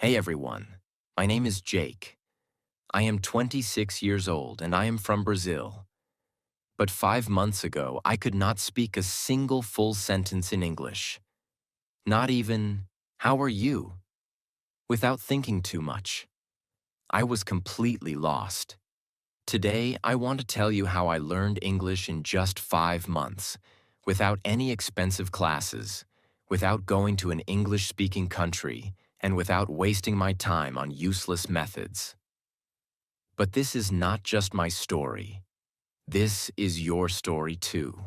Hey everyone, my name is Jake. I am 26 years old and I am from Brazil. But 5 months ago, I could not speak a single full sentence in English. Not even, how are you? Without thinking too much. I was completely lost. Today, I want to tell you how I learned English in just 5 months, without any expensive classes, without going to an English-speaking country, and without wasting my time on useless methods. But this is not just my story. This is your story too.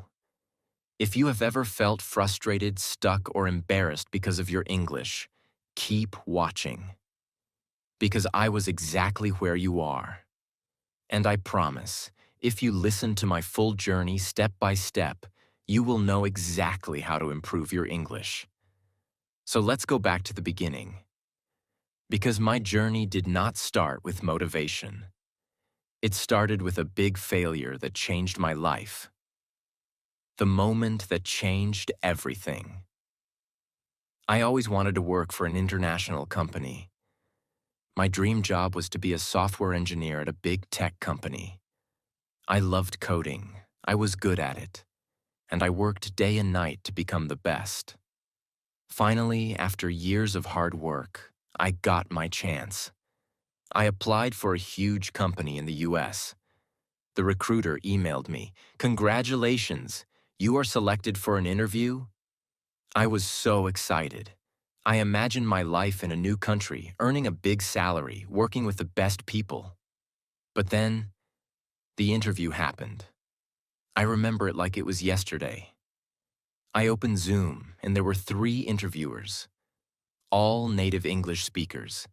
If you have ever felt frustrated, stuck, or embarrassed because of your English, keep watching. Because I was exactly where you are. And I promise, if you listen to my full journey step by step, you will know exactly how to improve your English. So let's go back to the beginning. Because my journey did not start with motivation. It started with a big failure that changed my life. The moment that changed everything. I always wanted to work for an international company. My dream job was to be a software engineer at a big tech company. I loved coding, I was good at it, and I worked day and night to become the best. Finally, after years of hard work, I got my chance. I applied for a huge company in the US. The recruiter emailed me, "Congratulations, you are selected for an interview?" I was so excited. I imagined my life in a new country, earning a big salary, working with the best people. But then, the interview happened. I remember it like it was yesterday. I opened Zoom, and there were 3 interviewers, all native English speakers.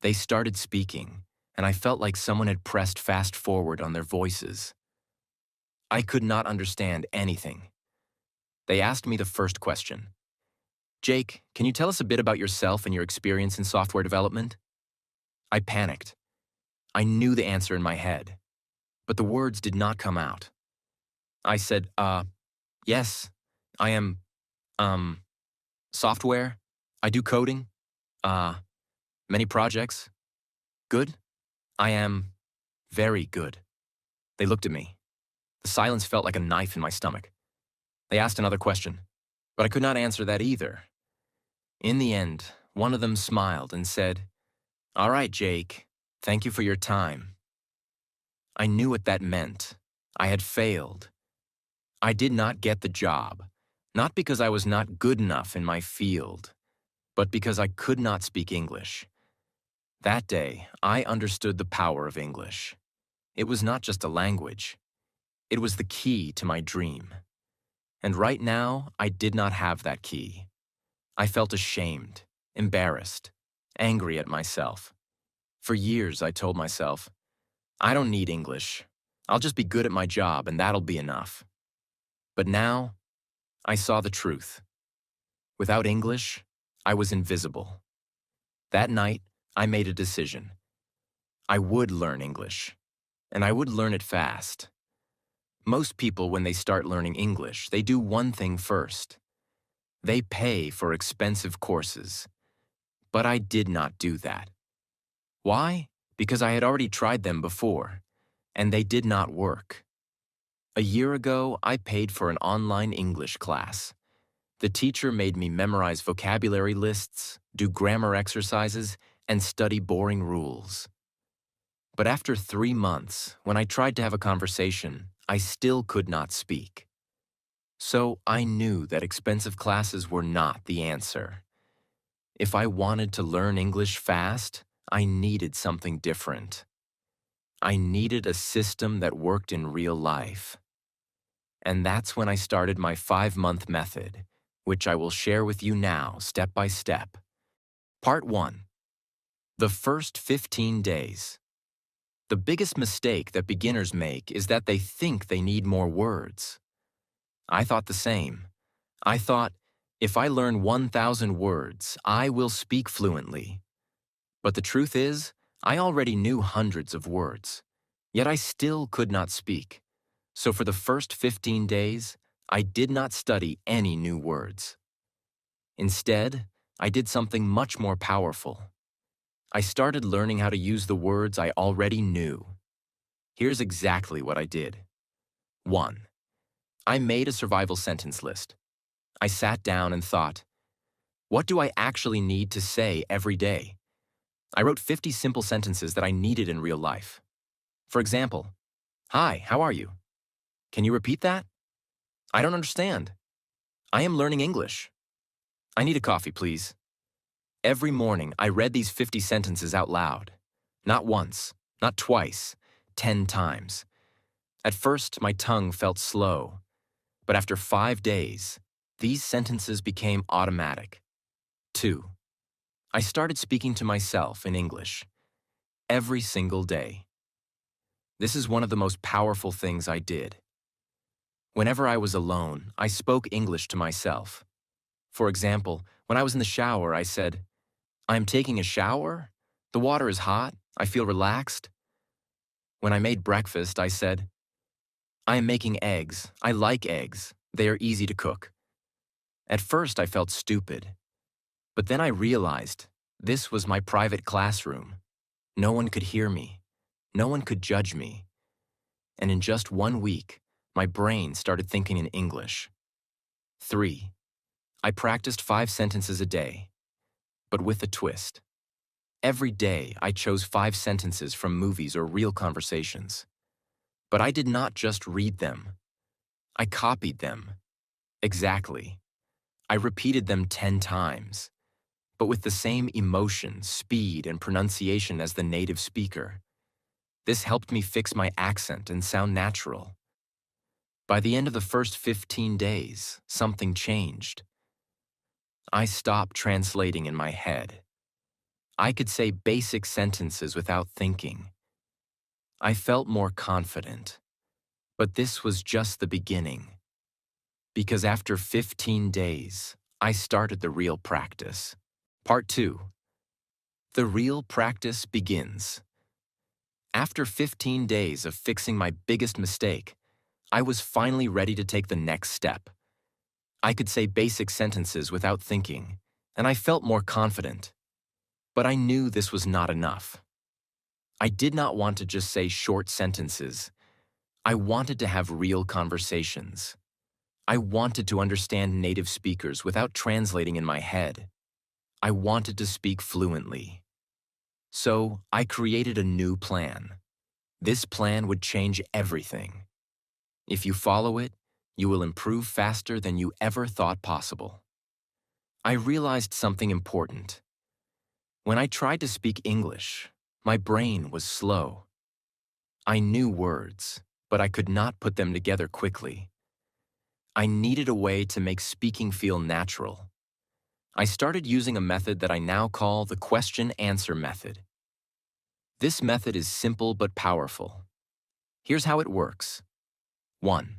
They started speaking, and I felt like someone had pressed fast forward on their voices. I could not understand anything. They asked me the first question. "Jake, can you tell us a bit about yourself and your experience in software development?" I panicked. I knew the answer in my head, but the words did not come out. I said, yes, I am, um, software. I do coding. Uh, Many projects. Good. I am very good. They looked at me. The silence felt like a knife in my stomach. They asked another question, but I could not answer that either. In the end, one of them smiled and said, "All right, Jake, thank you for your time." I knew what that meant. I had failed. I did not get the job, not because I was not good enough in my field, but because I could not speak English. That day, I understood the power of English. It was not just a language. It was the key to my dream. And right now, I did not have that key. I felt ashamed, embarrassed, angry at myself. For years, I told myself, I don't need English. I'll just be good at my job and that'll be enough. But now, I saw the truth. Without English, I was invisible. That night, I made a decision. I would learn English, and I would learn it fast. Most people, when they start learning English, they do one thing first. They pay for expensive courses. But I did not do that. Why? Because I had already tried them before, and they did not work. A year ago, I paid for an online English class. The teacher made me memorize vocabulary lists, do grammar exercises, and study boring rules. But after 3 months, when I tried to have a conversation, I still could not speak. So I knew that expensive classes were not the answer. If I wanted to learn English fast, I needed something different. I needed a system that worked in real life. And that's when I started my 5-month method, which I will share with you now, step by step. Part 1. The first 15 days. The biggest mistake that beginners make is that they think they need more words. I thought the same. I thought, if I learn 1,000 words, I will speak fluently. But the truth is, I already knew hundreds of words, yet I still could not speak. So for the first 15 days, I did not study any new words. Instead, I did something much more powerful. I started learning how to use the words I already knew. Here's exactly what I did. 1. I made a survival sentence list. I sat down and thought, what do I actually need to say every day? I wrote 50 simple sentences that I needed in real life. For example, hi, how are you? Can you repeat that? I don't understand. I am learning English. I need a coffee, please. Every morning, I read these 50 sentences out loud. Not once, not twice, 10 times. At first, my tongue felt slow, but after 5 days, these sentences became automatic. 2. I started speaking to myself in English every single day. This is one of the most powerful things I did. Whenever I was alone, I spoke English to myself. For example, when I was in the shower, I said, I am taking a shower. The water is hot. I feel relaxed. When I made breakfast, I said, I am making eggs. I like eggs. They are easy to cook. At first, I felt stupid. But then I realized this was my private classroom. No one could hear me. No one could judge me. And in just 1 week, my brain started thinking in English. 3. I practiced 5 sentences a day, but with a twist. Every day, I chose 5 sentences from movies or real conversations. But I did not just read them. I copied them. Exactly. I repeated them 10 times, but with the same emotion, speed, and pronunciation as the native speaker. This helped me fix my accent and sound natural. By the end of the first 15 days, something changed. I stopped translating in my head. I could say basic sentences without thinking. I felt more confident. But this was just the beginning. Because after 15 days, I started the real practice. Part 2. The real practice begins. After 15 days of fixing my biggest mistake, I was finally ready to take the next step. I could say basic sentences without thinking, and I felt more confident. But I knew this was not enough. I did not want to just say short sentences. I wanted to have real conversations. I wanted to understand native speakers without translating in my head. I wanted to speak fluently. So I created a new plan. This plan would change everything. If you follow it, you will improve faster than you ever thought possible. I realized something important. When I tried to speak English, my brain was slow. I knew words, but I could not put them together quickly. I needed a way to make speaking feel natural. I started using a method that I now call the question-answer method. This method is simple but powerful. Here's how it works. 1.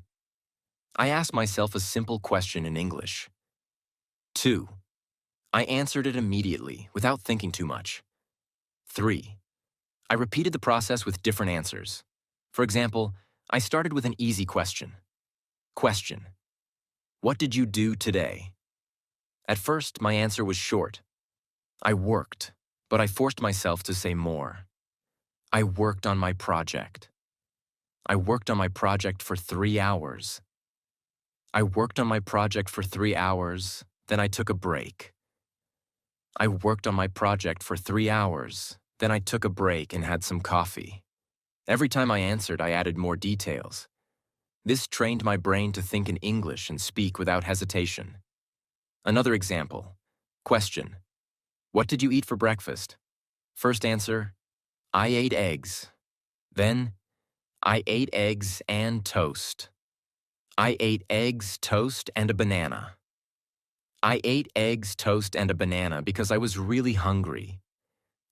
I asked myself a simple question in English. 2. I answered it immediately, without thinking too much. 3. I repeated the process with different answers. For example, I started with an easy question. Question. What did you do today? At first, my answer was short. I worked, but I forced myself to say more. I worked on my project. I worked on my project for 3 hours. I worked on my project for 3 hours, then I took a break. I worked on my project for 3 hours, then I took a break and had some coffee. Every time I answered, I added more details. This trained my brain to think in English and speak without hesitation. Another example. Question. What did you eat for breakfast? First answer, I ate eggs. Then, I ate eggs and toast. I ate eggs, toast, and a banana. I ate eggs, toast, and a banana because I was really hungry.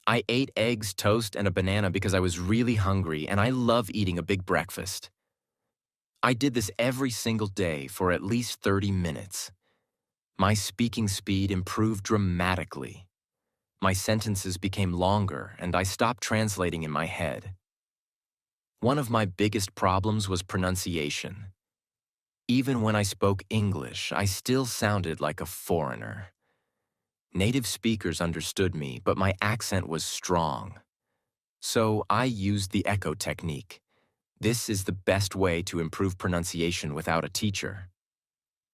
I ate eggs, toast, and a banana because I was really hungry, and I love eating a big breakfast. I did this every single day for at least 30 minutes. My speaking speed improved dramatically. My sentences became longer, and I stopped translating in my head. One of my biggest problems was pronunciation. Even when I spoke English, I still sounded like a foreigner. Native speakers understood me, but my accent was strong. So I used the echo technique. This is the best way to improve pronunciation without a teacher.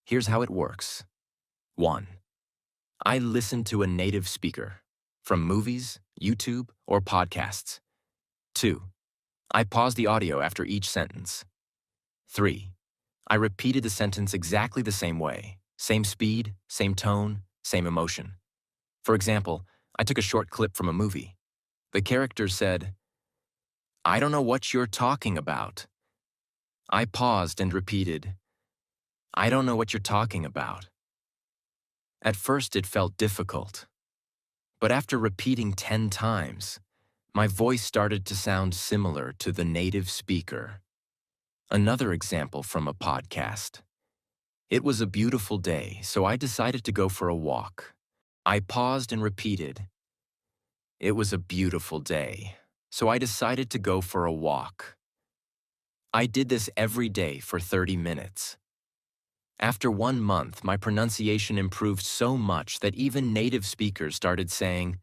Here's how it works. 1. I listen to a native speaker, from movies, YouTube, or podcasts. 2. I pause the audio after each sentence. 3. I repeated the sentence exactly the same way, same speed, same tone, same emotion. For example, I took a short clip from a movie. The character said, "I don't know what you're talking about." I paused and repeated, "I don't know what you're talking about." At first it felt difficult, but after repeating 10 times, my voice started to sound similar to the native speaker. Another example from a podcast. It was a beautiful day, so I decided to go for a walk. I paused and repeated, "It was a beautiful day, so I decided to go for a walk." I did this every day for 30 minutes. After 1 month, my pronunciation improved so much that even native speakers started saying,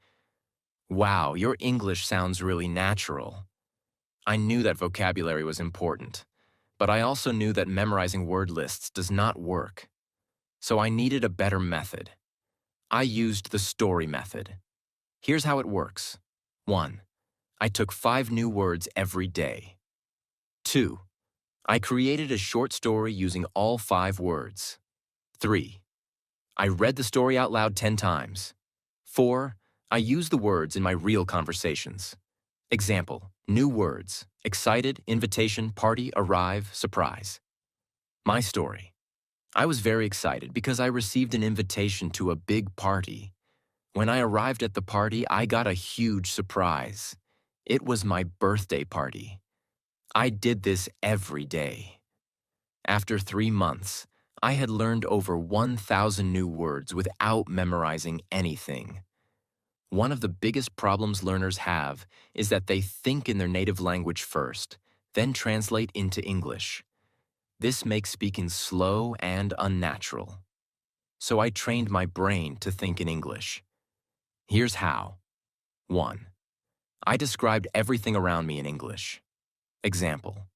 "Wow, your English sounds really natural." I knew that vocabulary was important, but I also knew that memorizing word lists does not work. So I needed a better method. I used the story method. Here's how it works. 1. I took 5 new words every day. 2. I created a short story using all 5 words. 3. I read the story out loud 10 times. 4. I used the words in my real conversations. Example, new words: excited, invitation, party, arrive, surprise. My story. I was very excited because I received an invitation to a big party. When I arrived at the party, I got a huge surprise. It was my birthday party. I did this every day. After 3 months, I had learned over 1,000 new words without memorizing anything. One of the biggest problems learners have is that they think in their native language first, then translate into English. This makes speaking slow and unnatural. So I trained my brain to think in English. Here's how. 1. I described everything around me in English. Example.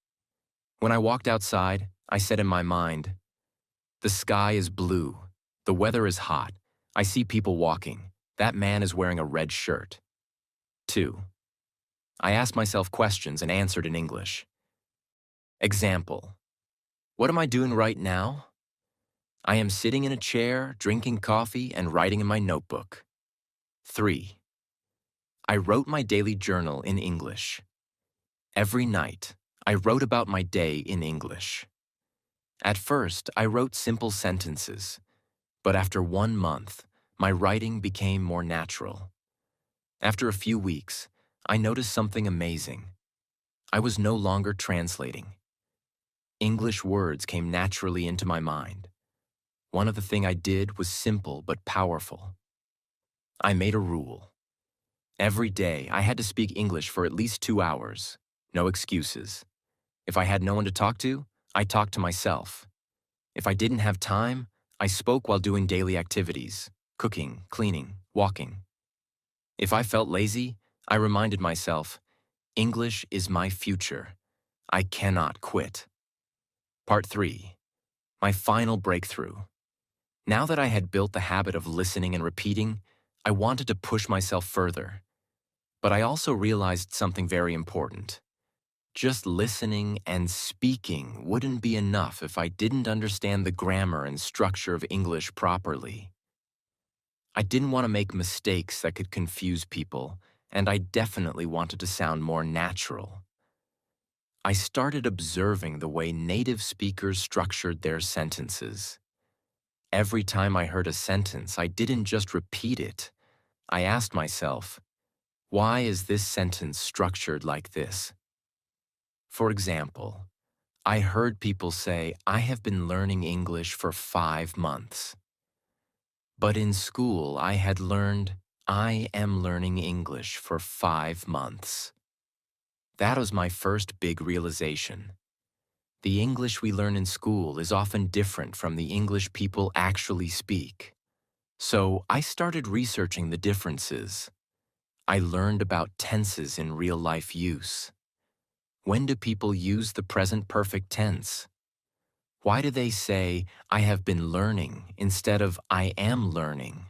When I walked outside, I said in my mind, "The sky is blue. The weather is hot. I see people walking. That man is wearing a red shirt." 2. I asked myself questions and answered in English. Example. What am I doing right now? I am sitting in a chair, drinking coffee, and writing in my notebook. 3. I wrote my daily journal in English. Every night, I wrote about my day in English. At first, I wrote simple sentences, but after 1 month, my writing became more natural. After a few weeks, I noticed something amazing. I was no longer translating. English words came naturally into my mind. One of the things I did was simple but powerful. I made a rule. Every day, I had to speak English for at least 2 hours. No excuses. If I had no one to talk to, I talked to myself. If I didn't have time, I spoke while doing daily activities: cooking, cleaning, walking. If I felt lazy, I reminded myself, English is my future. I cannot quit. Part 3. My final breakthrough. Now that I had built the habit of listening and repeating, I wanted to push myself further. But I also realized something very important. Just listening and speaking wouldn't be enough if I didn't understand the grammar and structure of English properly. I didn't want to make mistakes that could confuse people, and I definitely wanted to sound more natural. I started observing the way native speakers structured their sentences. Every time I heard a sentence, I didn't just repeat it. I asked myself, why is this sentence structured like this? For example, I heard people say, "I have been learning English for 5 months." But in school, I had learned, "I am learning English for 5 months." That was my first big realization. The English we learn in school is often different from the English people actually speak. So I started researching the differences. I learned about tenses in real-life use. When do people use the present perfect tense? Why do they say, I have been learning instead of I am learning?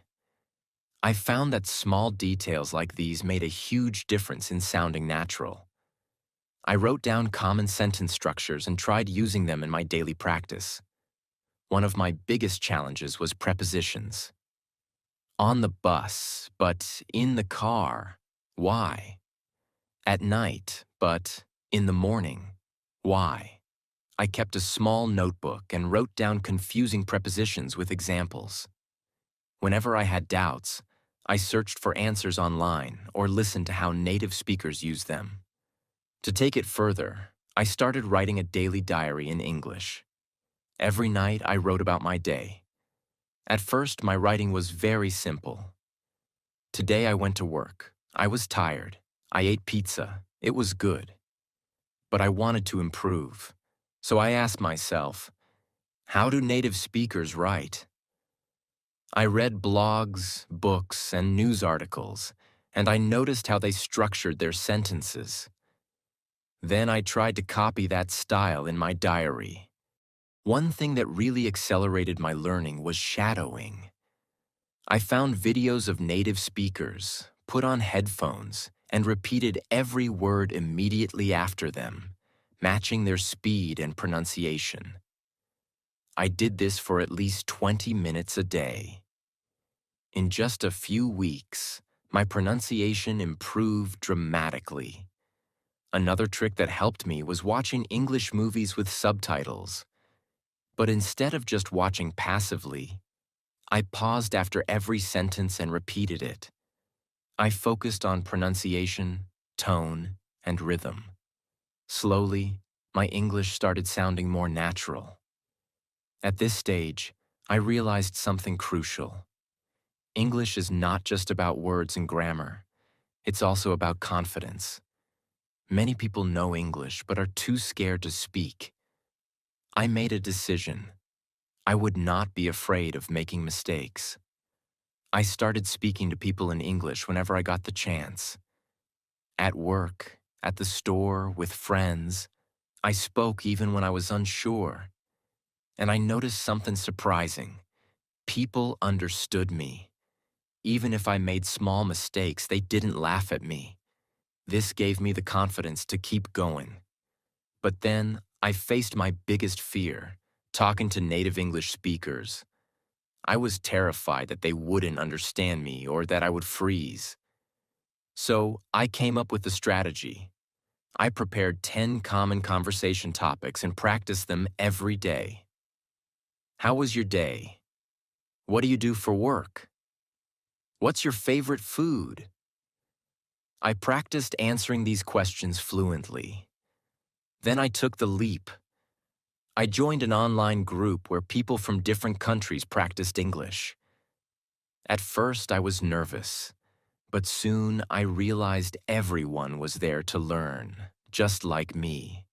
I found that small details like these made a huge difference in sounding natural. I wrote down common sentence structures and tried using them in my daily practice. One of my biggest challenges was prepositions. On the bus, but in the car. Why? At night, but in the morning. Why? I kept a small notebook and wrote down confusing prepositions with examples. Whenever I had doubts, I searched for answers online or listened to how native speakers use them. To take it further, I started writing a daily diary in English. Every night I wrote about my day. At first, my writing was very simple. Today I went to work. I was tired. I ate pizza. It was good. But I wanted to improve. So I asked myself, how do native speakers write? I read blogs, books, and news articles, and I noticed how they structured their sentences. Then I tried to copy that style in my diary. One thing that really accelerated my learning was shadowing. I found videos of native speakers, put on headphones, and repeated every word immediately after them, matching their speed and pronunciation. I did this for at least 20 minutes a day. In just a few weeks, my pronunciation improved dramatically. Another trick that helped me was watching English movies with subtitles. But instead of just watching passively, I paused after every sentence and repeated it. I focused on pronunciation, tone, and rhythm. Slowly, my English started sounding more natural. At this stage, I realized something crucial. English is not just about words and grammar. It's also about confidence. Many people know English but are too scared to speak. I made a decision. I would not be afraid of making mistakes. I started speaking to people in English whenever I got the chance. At work, at the store, with friends, I spoke even when I was unsure. And I noticed something surprising. People understood me. Even if I made small mistakes, they didn't laugh at me. This gave me the confidence to keep going. But then, I faced my biggest fear, talking to native English speakers. I was terrified that they wouldn't understand me or that I would freeze. So, I came up with a strategy. I prepared 10 common conversation topics and practiced them every day. How was your day? What do you do for work? What's your favorite food? I practiced answering these questions fluently. Then I took the leap. I joined an online group where people from different countries practiced English. At first, I was nervous, but soon I realized everyone was there to learn, just like me.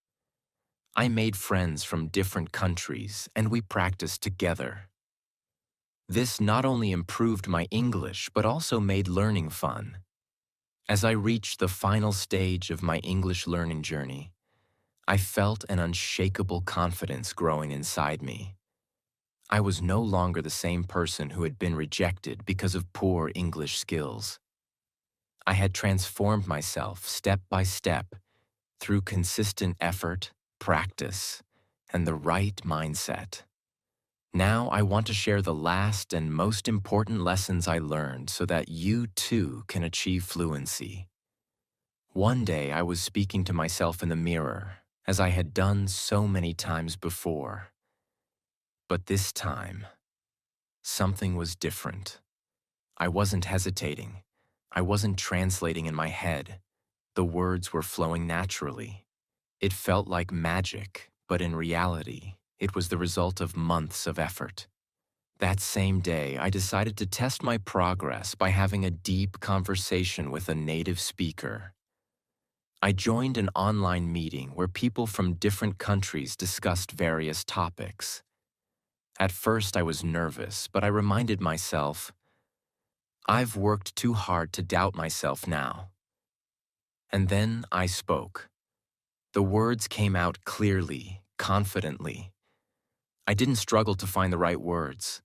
I made friends from different countries, and we practiced together. This not only improved my English, but also made learning fun. As I reached the final stage of my English learning journey, I felt an unshakable confidence growing inside me. I was no longer the same person who had been rejected because of poor English skills. I had transformed myself step by step through consistent effort, practice, and the right mindset. Now I want to share the last and most important lessons I learned so that you too can achieve fluency. One day I was speaking to myself in the mirror, as I had done so many times before. But this time, something was different. I wasn't hesitating. I wasn't translating in my head. The words were flowing naturally. It felt like magic, but in reality, it was the result of months of effort. That same day, I decided to test my progress by having a deep conversation with a native speaker. I joined an online meeting where people from different countries discussed various topics. At first, I was nervous, but I reminded myself, I've worked too hard to doubt myself now. And then I spoke. The words came out clearly, confidently. I didn't struggle to find the right words.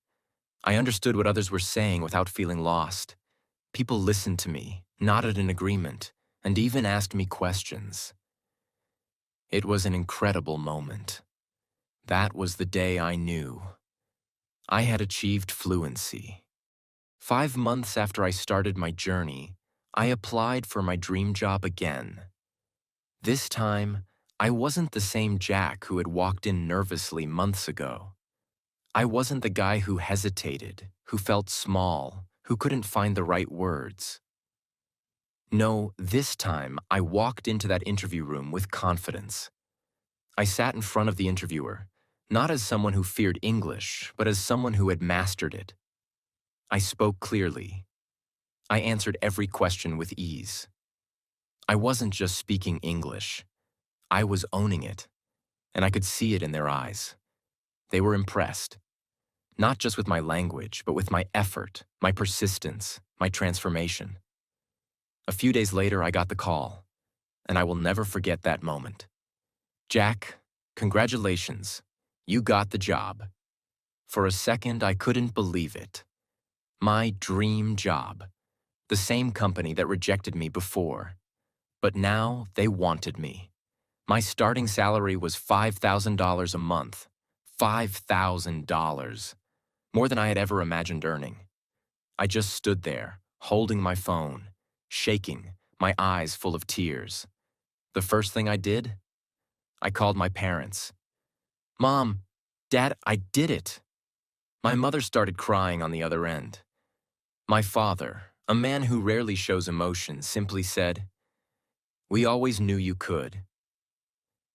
I understood what others were saying without feeling lost. People listened to me, nodded in agreement, and even asked me questions. It was an incredible moment. That was the day I knew I had achieved fluency. 5 months after I started my journey, I applied for my dream job again. This time, I wasn't the same Jack who had walked in nervously months ago. I wasn't the guy who hesitated, who felt small, who couldn't find the right words. No, this time I walked into that interview room with confidence. I sat in front of the interviewer, not as someone who feared English, but as someone who had mastered it. I spoke clearly. I answered every question with ease. I wasn't just speaking English. I was owning it, and I could see it in their eyes. They were impressed, not just with my language, but with my effort, my persistence, my transformation. A few days later, I got the call, and I will never forget that moment. Jack, congratulations. You got the job. For a second, I couldn't believe it. My dream job. The same company that rejected me before. But now they wanted me. My starting salary was $5,000 a month. $5,000. More than I had ever imagined earning. I just stood there, holding my phone, shaking, my eyes full of tears. The first thing I did? I called my parents. Mom, Dad, I did it. My mother started crying on the other end. My father, a man who rarely shows emotion, simply said, "We always knew you could."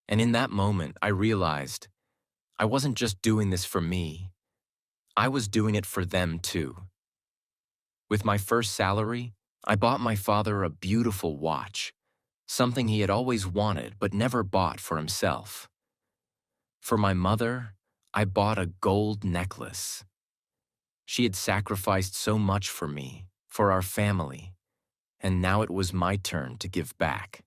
And in that moment, I realized I wasn't just doing this for me. I was doing it for them too. With my first salary, I bought my father a beautiful watch, something he had always wanted but never bought for himself. For my mother, I bought a gold necklace. She had sacrificed so much for me, for our family, and now it was my turn to give back.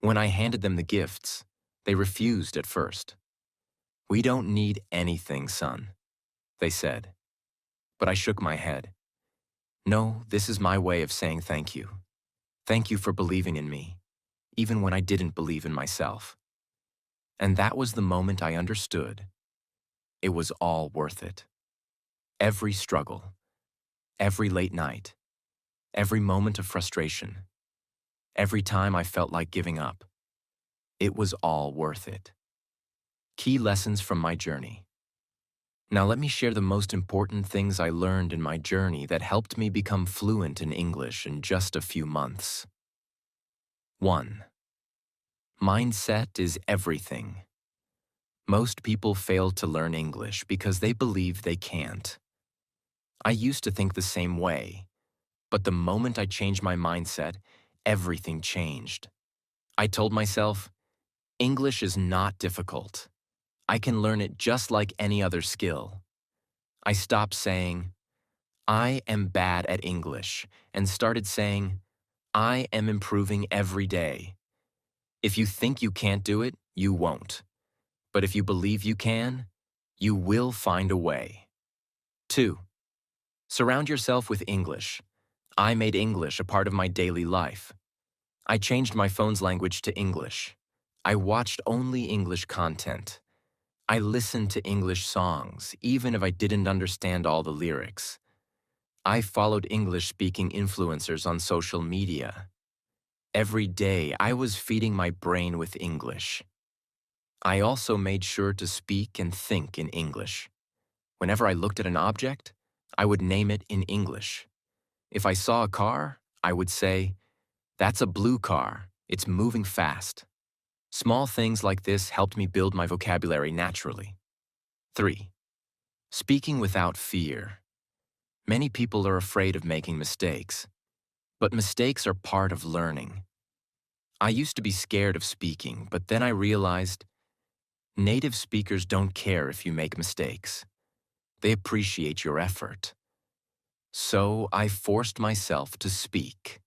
When I handed them the gifts, they refused at first. "We don't need anything, son," they said. But I shook my head. "No, this is my way of saying thank you. Thank you for believing in me, even when I didn't believe in myself." And that was the moment I understood. It was all worth it. Every struggle, every late night, every moment of frustration, every time I felt like giving up. It was all worth it. Key lessons from my journey. Now let me share the most important things I learned in my journey that helped me become fluent in English in just a few months. 1. Mindset is everything. Most people fail to learn English because they believe they can't. I used to think the same way, but the moment I changed my mindset, everything changed. I told myself, English is not difficult. I can learn it just like any other skill. I stopped saying, "I am bad at English," and started saying, "I am improving every day." If you think you can't do it, you won't. But if you believe you can, you will find a way. 2. Surround yourself with English. I made English a part of my daily life. I changed my phone's language to English. I watched only English content. I listened to English songs, even if I didn't understand all the lyrics. I followed English-speaking influencers on social media. Every day, I was feeding my brain with English. I also made sure to speak and think in English. Whenever I looked at an object, I would name it in English. If I saw a car, I would say, "That's a blue car. It's moving fast." Small things like this helped me build my vocabulary naturally. 3. Speaking without fear. Many people are afraid of making mistakes, but mistakes are part of learning. I used to be scared of speaking, but then I realized native speakers don't care if you make mistakes. They appreciate your effort. So I forced myself to speak.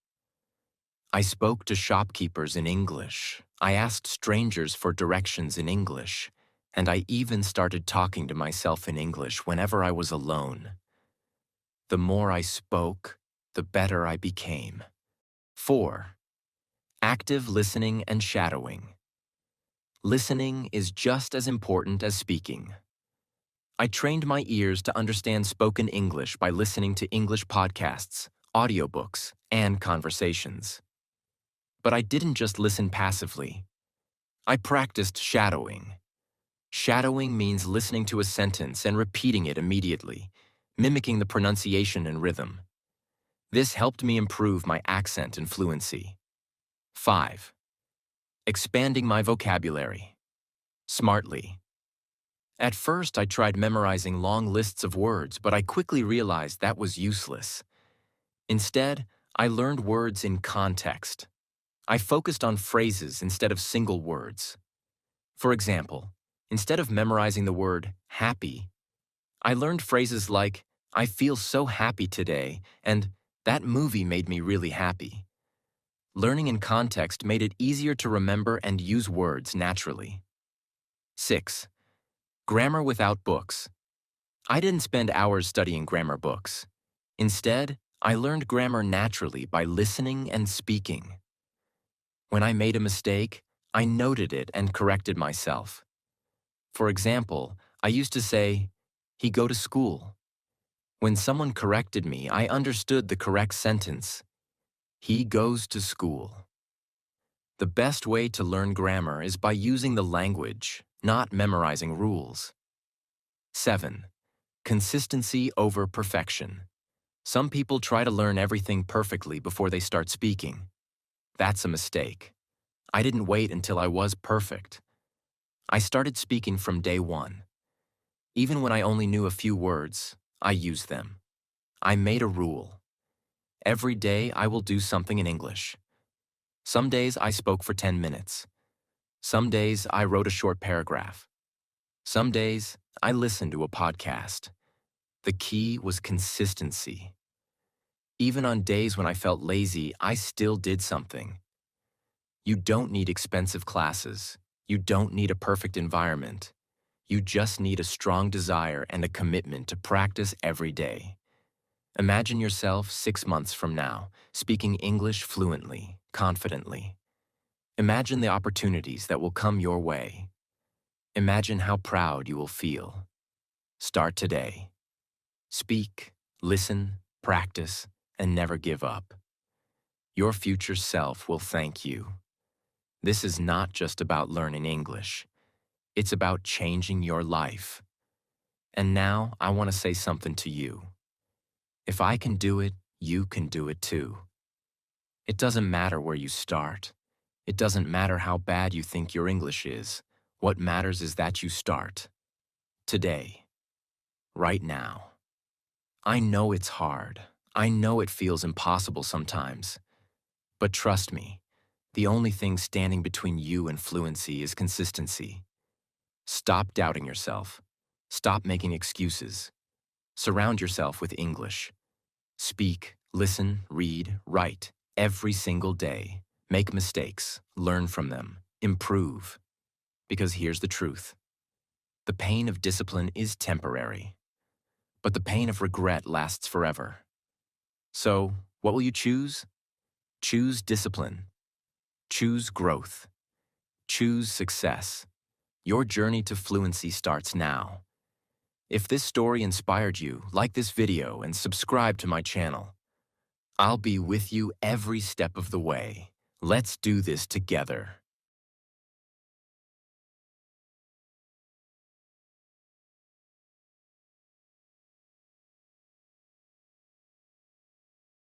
I spoke to shopkeepers in English. I asked strangers for directions in English. And I even started talking to myself in English whenever I was alone. The more I spoke, the better I became. 4. Active listening and shadowing. Listening is just as important as speaking. I trained my ears to understand spoken English by listening to English podcasts, audiobooks, and conversations. But I didn't just listen passively. I practiced shadowing. Shadowing means listening to a sentence and repeating it immediately, mimicking the pronunciation and rhythm. This helped me improve my accent and fluency. 5. Expanding my vocabulary. Smartly. At first, I tried memorizing long lists of words, but I quickly realized that was useless. Instead, I learned words in context. I focused on phrases instead of single words. For example, instead of memorizing the word happy, I learned phrases like, I feel so happy today, and that movie made me really happy. Learning in context made it easier to remember and use words naturally. 6. Grammar without books. I didn't spend hours studying grammar books. Instead, I learned grammar naturally by listening and speaking. When I made a mistake, I noted it and corrected myself. For example, I used to say, he go to school. When someone corrected me, I understood the correct sentence. He goes to school. The best way to learn grammar is by using the language, not memorizing rules. 7. Consistency over perfection. Some people try to learn everything perfectly before they start speaking. That's a mistake. I didn't wait until I was perfect. I started speaking from day one. Even when I only knew a few words, I used them. I made a rule. Every day I will do something in English. Some days I spoke for 10 minutes. Some days I wrote a short paragraph. Some days I listened to a podcast. The key was consistency. Even on days when I felt lazy, I still did something. You don't need expensive classes. You don't need a perfect environment. You just need a strong desire and a commitment to practice every day. Imagine yourself 6 months from now, speaking English fluently, confidently. Imagine the opportunities that will come your way. Imagine how proud you will feel. Start today. Speak, listen, practice, and never give up. Your future self will thank you. This is not just about learning English. It's about changing your life. And now I want to say something to you. If I can do it, you can do it too. It doesn't matter where you start. It doesn't matter how bad you think your English is. What matters is that you start. Today. Right now. I know it's hard. I know it feels impossible sometimes. But trust me, the only thing standing between you and fluency is consistency. Stop doubting yourself. Stop making excuses. Surround yourself with English. Speak, listen, read, write, every single day. Make mistakes, learn from them, improve. Because here's the truth. The pain of discipline is temporary, but the pain of regret lasts forever. So, what will you choose? Choose discipline. Choose growth. Choose success. Your journey to fluency starts now. If this story inspired you, like this video and subscribe to my channel. I'll be with you every step of the way. Let's do this together.